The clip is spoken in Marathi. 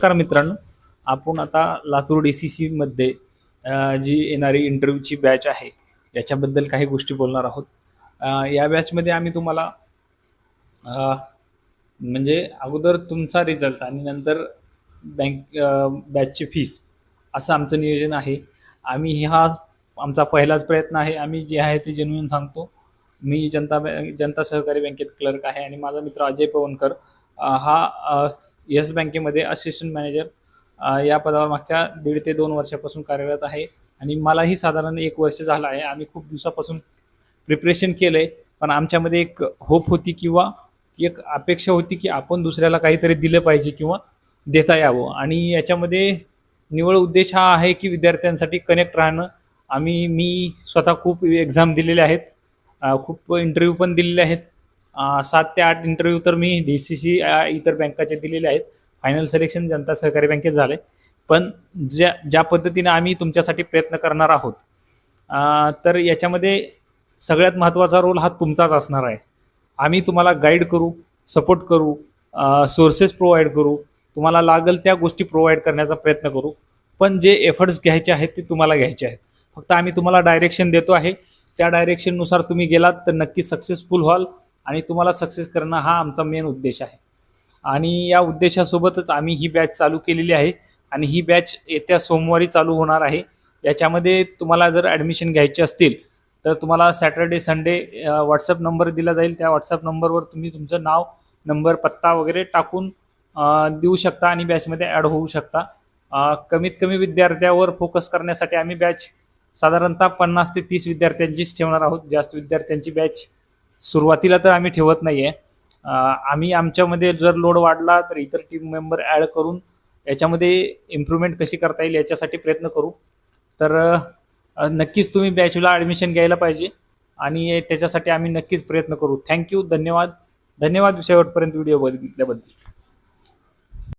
नमस्कार मित्रांनो, आपण आता लातूर DCC मध्ये जी येणारी इंटरव्ह्यूची बॅच आहे याच्याबद्दल काही गोष्टी बोलणार आहोत. या बॅचमध्ये आम्ही तुम्हाला अ, म्हणजे अगोदर तुमचा रिझल्ट आणि नंतर बॅचची फीस असं आमचं नियोजन आहे. आम्ही हा आमचा पहिलाच प्रयत्न आहे. आम्ही जे आहे ते जेन्युइन सांगतो. मी जनता सहकारी बँकेत क्लर्क आहे आणि माझा मित्र अजय पवनकर हा येस बँकेमध्ये असिस्टंट मॅनेजर या पदावर मागच्या 1.5 ते 2 वर्षापासून कार्यरत आहे आणि मलाही साधारण 1 वर्ष झालं आहे. आम्ही खूप दिवसापासून प्रिपरेशन केलंय, पण आमच्यामध्ये एक होप होती किंवा एक अपेक्षा होती की आपण दुसऱ्याला काहीतरी दिलं पाहिजे किंवा देता यावं आणि याच्यामध्ये निव्वळ उद्देश हा आहे की विद्यार्थ्यांसाठी कनेक्ट राहणं. मी स्वतः खूप एक्झाम दिलेल्या आहेत, खूप इंटरव्ह्यू पण दिलेले आहेत. 7 ते 8 इंटरव्ह्यू तर मी DCC इतर बँकाचे दिलेले आहेत. फायनल सिलेक्शन जनता सहकारी बँकेत झाले. पण ज्या ज्या पद्धतीने आम्ही तुमच्यासाठी प्रयत्न करणार आहोत, तर याच्यामध्ये सगळ्यात महत्त्वाचा रोल हा तुमचाच असणार आहे. आम्ही तुम्हाला गाईड करू, सपोर्ट करू, सोर्सेस प्रोव्हाइड करू, तुम्हाला लागेल त्या गोष्टी प्रोव्हाइड करण्याचा प्रयत्न करू. पण जे एफर्ट्स घ्यायचे आहेत ते तुम्हाला घ्यायचे आहेत. फक्त आम्ही तुम्हाला डायरेक्शन देतो आहे. त्या डायरेक्शननुसार तुम्ही गेलात तर नक्कीच सक्सेसफुल व्हाल आणि तुम्हाला सक्सेस करणं हा आमचा मेन उद्देश आहे. आणि या उद्देशासोबतच आम्ही ही बॅच चालू केलेली आहे आणि ही बॅच येत्या सोमवारी चालू होणार आहे. याच्यामध्ये तुम्हाला जर ॲडमिशन घ्यायचे असतील तर तुम्हाला सॅटर्डे संडे व्हॉट्सअप नंबर दिला जाईल. त्या व्हॉट्सअप नंबरवर तुम्ही तुमचं नाव, नंबर, पत्ता वगैरे टाकून देऊ शकता आणि बॅचमध्ये ॲड होऊ शकता. कमीत कमी विद्यार्थ्यावर फोकस करण्यासाठी आम्ही बॅच साधारणतः 50 ते 30 विद्यार्थ्यांचीच ठेवणार आहोत. जास्त विद्यार्थ्यांची बॅच सुरुवातीला तर आम्ही ठेवत नाही आहे. आम्ही आमच्यामध्ये जर लोड वाढला तर इतर टीम मेंबर ॲड करून याच्यामध्ये इम्प्रूव्हमेंट कशी करता येईल याच्यासाठी प्रयत्न करू. तर नक्कीच तुम्ही बॅचला ॲडमिशन घ्यायला पाहिजे आणि त्याच्यासाठी आम्ही नक्कीच प्रयत्न करू. थँक्यू, धन्यवाद. शेवटपर्यंत व्हिडिओ बघितल्याबद्दल.